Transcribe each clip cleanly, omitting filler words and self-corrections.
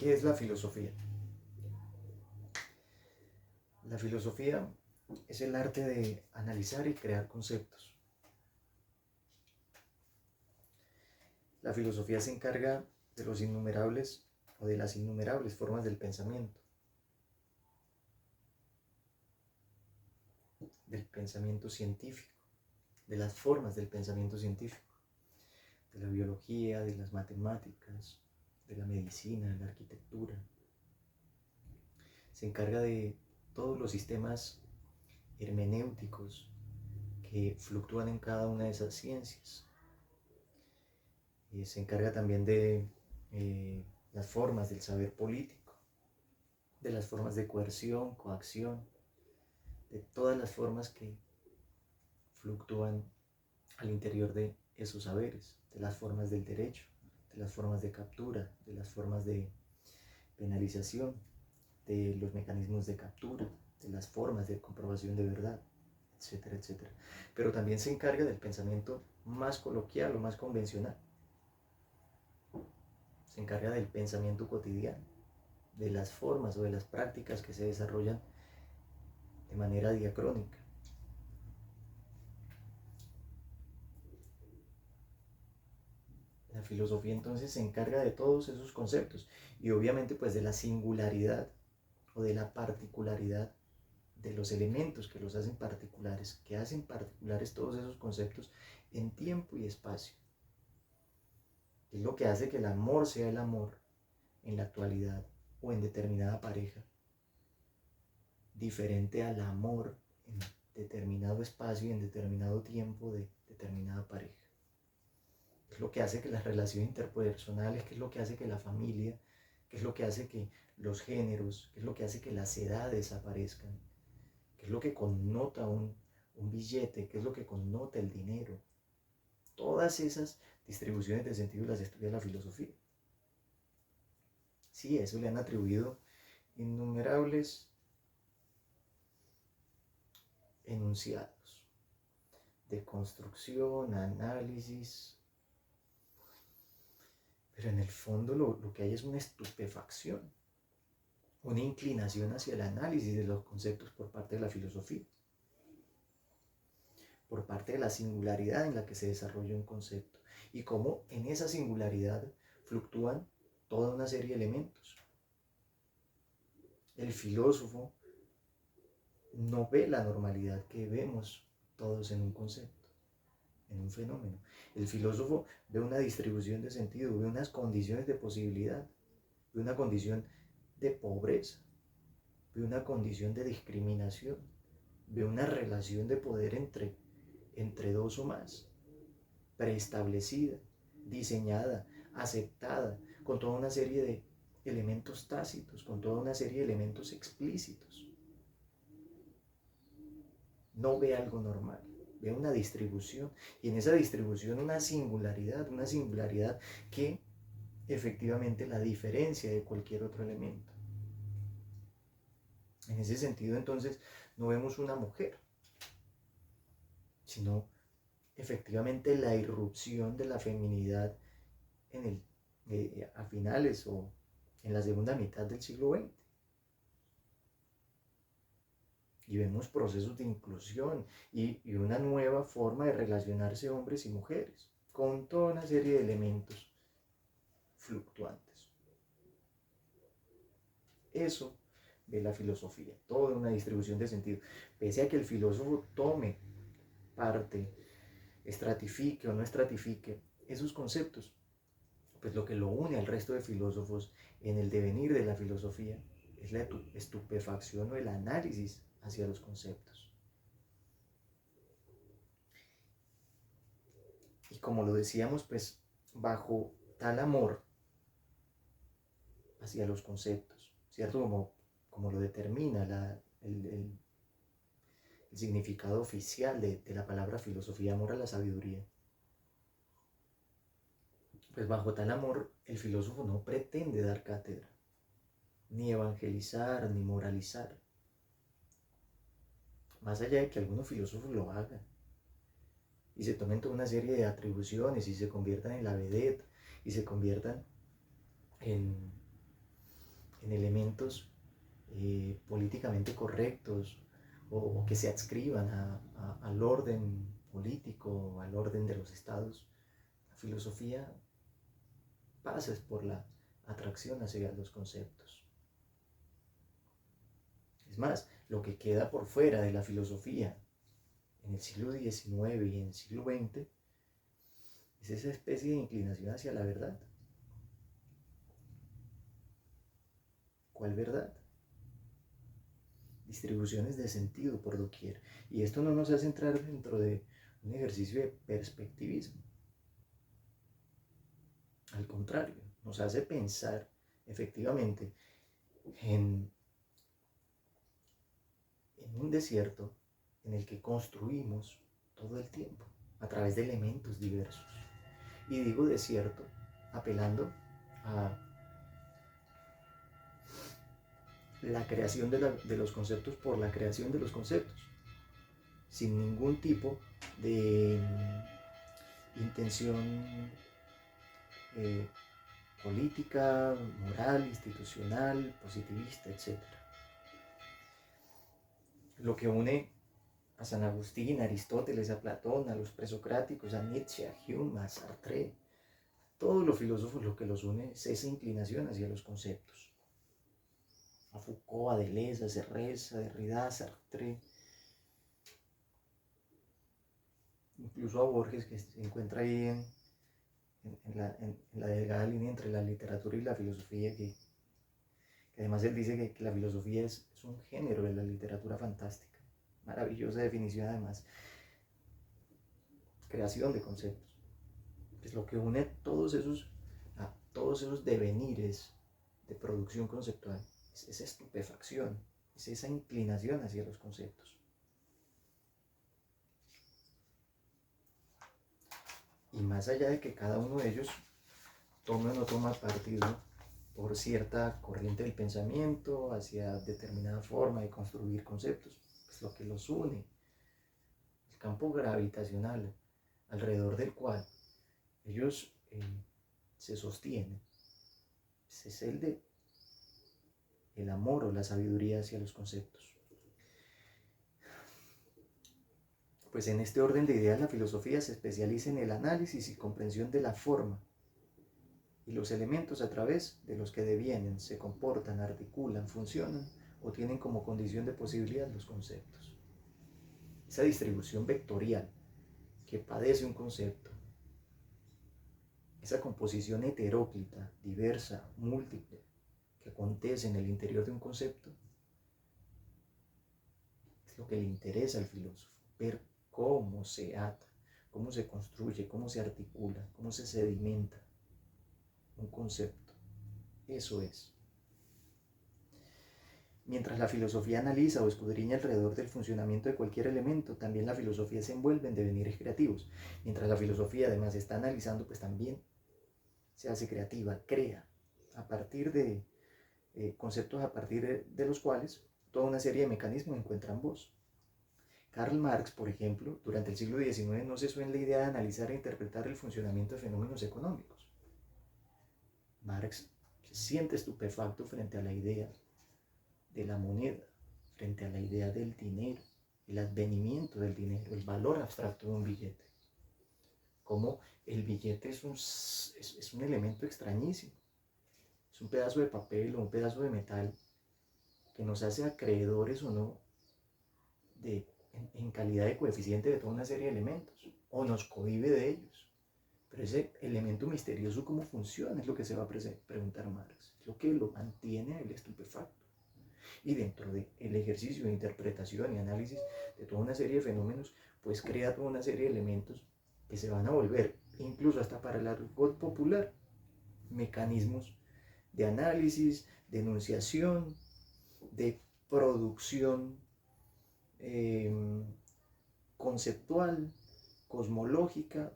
¿Qué es la filosofía? La filosofía es el arte de analizar y crear conceptos. La filosofía se encarga de los innumerables o de las innumerables formas del pensamiento científico, de las formas del pensamiento científico, de la biología, de las matemáticas, de la medicina, de la arquitectura. Se encarga de todos los sistemas hermenéuticos que fluctúan en cada una de esas ciencias. Se encarga también de las formas del saber político, de las formas de coerción, coacción, de todas las formas que fluctúan al interior de esos saberes, de las formas del derecho, de las formas de captura, de las formas de penalización, de los mecanismos de captura, de las formas de comprobación de verdad, etcétera, etcétera. Pero también se encarga del pensamiento más coloquial o más convencional. Se encarga del pensamiento cotidiano, de las formas o de las prácticas que se desarrollan de manera diacrónica. La filosofía entonces se encarga de todos esos conceptos y obviamente pues de la singularidad o de la particularidad de los elementos que los hacen particulares, que hacen particulares todos esos conceptos en tiempo y espacio. Es lo que hace que el amor sea el amor en la actualidad o en determinada pareja, diferente al amor en determinado espacio y en determinado tiempo de determinada pareja. ¿Qué es lo que hace que las relaciones interpersonales, qué es lo que hace que la familia, qué es lo que hace que los géneros, qué es lo que hace que las edades aparezcan, qué es lo que connota un billete, qué es lo que connota el dinero? Todas esas distribuciones de sentido las estudia la filosofía. Sí, a eso le han atribuido innumerables enunciados de construcción, análisis, pero en el fondo lo que hay es una estupefacción, una inclinación hacia el análisis de los conceptos por parte de la filosofía, por parte de la singularidad en la que se desarrolla un concepto y cómo en esa singularidad fluctúan toda una serie de elementos. El filósofo no ve la normalidad que vemos todos en un concepto, en un fenómeno. El filósofo ve una distribución de sentido, ve unas condiciones de posibilidad, ve una condición de pobreza, ve una condición de discriminación, ve una relación de poder entre dos o más, preestablecida, diseñada, aceptada, con toda una serie de elementos tácitos, con toda una serie de elementos explícitos. No ve algo normal, ve una distribución y en esa distribución una singularidad que efectivamente la diferencia de cualquier otro elemento. En ese sentido entonces no vemos una mujer, sino efectivamente la irrupción de la feminidad a finales o en la segunda mitad del siglo XX. Y vemos procesos de inclusión y una nueva forma de relacionarse hombres y mujeres, con toda una serie de elementos fluctuantes. Eso ve la filosofía, toda una distribución de sentido. Pese a que el filósofo tome parte, estratifique o no estratifique esos conceptos, pues lo que lo une al resto de filósofos en el devenir de la filosofía es la estupefacción o el análisis hacia los conceptos. Y como lo decíamos, pues bajo tal amor hacia los conceptos, ¿cierto? Como lo determina el significado oficial de la palabra filosofía, amor a la sabiduría. Pues bajo tal amor, el filósofo no pretende dar cátedra, ni evangelizar, ni moralizar. Más allá de que algunos filósofos lo hagan y se tomen toda una serie de atribuciones y se conviertan en la vedette y se conviertan en en elementos políticamente correctos o que se adscriban al orden político, al orden de los estados. La filosofía pasa por la atracción hacia los conceptos. Es más, lo que queda por fuera de la filosofía en el siglo XIX y en el siglo XX es esa especie de inclinación hacia la verdad. ¿Cuál verdad? Distribuciones de sentido por doquier. Y esto no nos hace entrar dentro de un ejercicio de perspectivismo. Al contrario, nos hace pensar efectivamente en un desierto en el que construimos todo el tiempo a través de elementos diversos. Y digo desierto apelando a la creación de los conceptos por la creación de los conceptos, sin ningún tipo de intención política, moral, institucional, positivista, etc. Lo que une a San Agustín, a Aristóteles, a Platón, a los presocráticos, a Nietzsche, a Hume, a Sartre, todos los filósofos, lo que los une es esa inclinación hacia los conceptos. A Foucault, a Deleuze, a Serres, a Derrida, a Sartre, incluso a Borges, que se encuentra ahí en la delgada línea entre la literatura y la filosofía, que además él dice que la filosofía es un género de la literatura fantástica. Maravillosa definición además. Creación de conceptos. Es lo que une a todos esos devenires de producción conceptual. Es esa estupefacción, es esa inclinación hacia los conceptos. Y más allá de que cada uno de ellos tome o no toma partido por cierta corriente del pensamiento hacia determinada forma de construir conceptos, pues lo que los une, el campo gravitacional alrededor del cual ellos se sostienen, pues es el amor o la sabiduría hacia los conceptos. Pues en este orden de ideas la filosofía se especializa en el análisis y comprensión de la forma y los elementos a través de los que devienen, se comportan, articulan, funcionan o tienen como condición de posibilidad los conceptos. Esa distribución vectorial que padece un concepto, esa composición heteróclita, diversa, múltiple, que acontece en el interior de un concepto, es lo que le interesa al filósofo, ver cómo se ata, cómo se construye, cómo se articula, cómo se sedimenta un concepto. Eso es. Mientras la filosofía analiza o escudriña alrededor del funcionamiento de cualquier elemento, también la filosofía se envuelve en devenires creativos. Mientras la filosofía además está analizando, pues también se hace creativa, crea a partir de conceptos a partir de los cuales toda una serie de mecanismos encuentran voz. Karl Marx, por ejemplo, durante el siglo XIX no cesó en la idea de analizar e interpretar el funcionamiento de fenómenos económicos. Marx se siente estupefacto frente a la idea de la moneda, frente a la idea del dinero, el advenimiento del dinero, el valor abstracto de un billete. Como el billete es un elemento extrañísimo. Es un pedazo de papel o un pedazo de metal que nos hace acreedores o no en calidad de coeficiente de toda una serie de elementos, o nos cohíbe de ellos. Pero ese elemento misterioso, ¿cómo funciona? Es lo que se va a preguntar Marx. Es lo que lo mantiene a él estupefacto. Y dentro del ejercicio de interpretación y análisis de toda una serie de fenómenos, pues crea toda una serie de elementos que se van a volver, incluso hasta para el argot popular, mecanismos de análisis, de enunciación, de producción conceptual, cosmológica,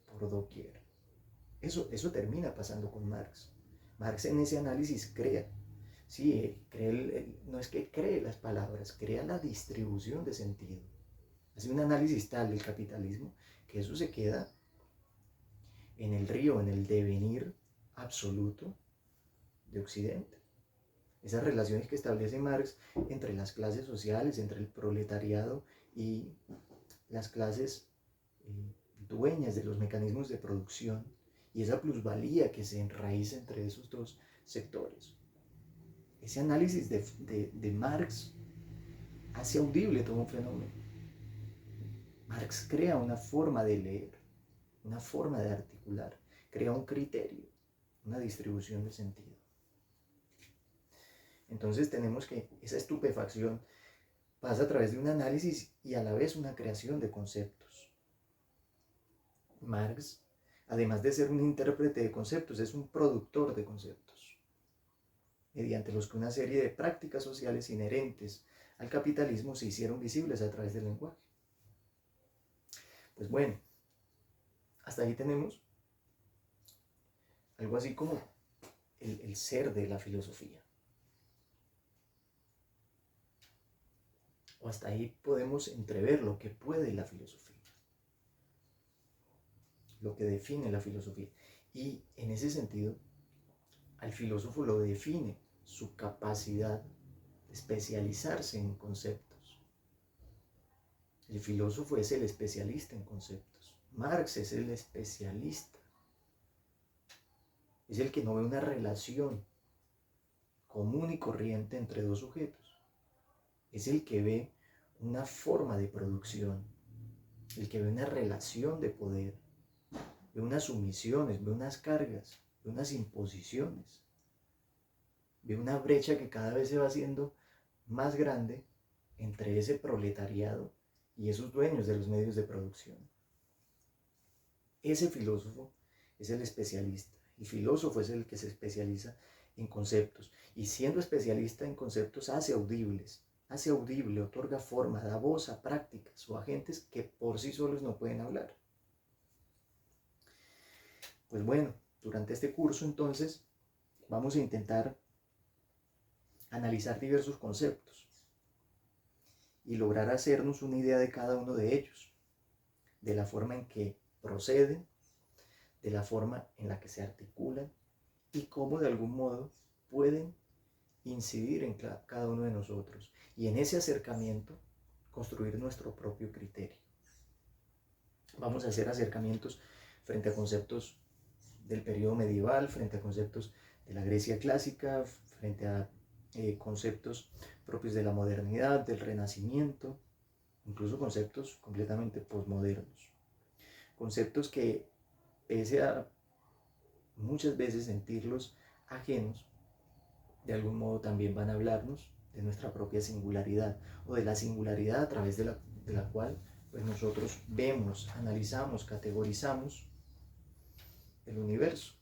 por doquier. Eso termina pasando con Marx. Marx en ese análisis crea. Sí, no es que cree las palabras, crea la distribución de sentido. Hace un análisis tal del capitalismo que eso se queda en el río, en el devenir absoluto de Occidente. Esas relaciones que establece Marx entre las clases sociales, entre el proletariado y las clases dueñas de los mecanismos de producción, y esa plusvalía que se enraiza entre esos dos sectores. Ese análisis de Marx hace audible todo un fenómeno. Marx crea una forma de leer, una forma de articular, crea un criterio, una distribución de sentido. Entonces tenemos que esa estupefacción pasa a través de un análisis y a la vez una creación de conceptos. Marx, además de ser un intérprete de conceptos, es un productor de conceptos, mediante los que una serie de prácticas sociales inherentes al capitalismo se hicieron visibles a través del lenguaje. Pues bueno, hasta ahí tenemos algo así como el ser de la filosofía. O hasta ahí podemos entrever lo que puede la filosofía, lo que define la filosofía. Y en ese sentido, al filósofo lo define su capacidad de especializarse en conceptos. El filósofo es el especialista en conceptos. Marx es el especialista. Es el que no ve una relación común y corriente entre dos sujetos. Es el que ve una forma de producción, el que ve una relación de poder, ve unas sumisiones, ve unas cargas, ve unas imposiciones, ve una brecha que cada vez se va haciendo más grande entre ese proletariado y esos dueños de los medios de producción. Ese filósofo es el especialista. El filósofo es el que se especializa en conceptos, y siendo especialista en conceptos hace audible, otorga forma, da voz a prácticas o agentes que por sí solos no pueden hablar. Pues bueno, durante este curso entonces vamos a intentar analizar diversos conceptos y lograr hacernos una idea de cada uno de ellos, de la forma en que proceden, de la forma en la que se articulan y cómo de algún modo pueden incidir en cada uno de nosotros, y en ese acercamiento construir nuestro propio criterio. Vamos a hacer acercamientos frente a conceptos del periodo medieval, frente a conceptos de la Grecia clásica, frente a conceptos propios de la modernidad, del Renacimiento, incluso conceptos completamente posmodernos. Conceptos que, pese a muchas veces sentirlos ajenos, de algún modo también van a hablarnos de nuestra propia singularidad, o de la singularidad a través de la cual pues nosotros vemos, analizamos, categorizamos el universo.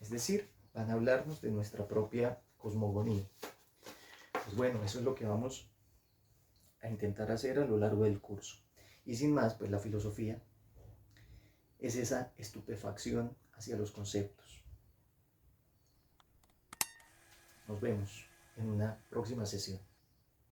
Es decir, van a hablarnos de nuestra propia cosmogonía. Pues bueno, eso es lo que vamos a intentar hacer a lo largo del curso. Y sin más, pues la filosofía es esa estupefacción hacia los conceptos. Nos vemos en una próxima sesión.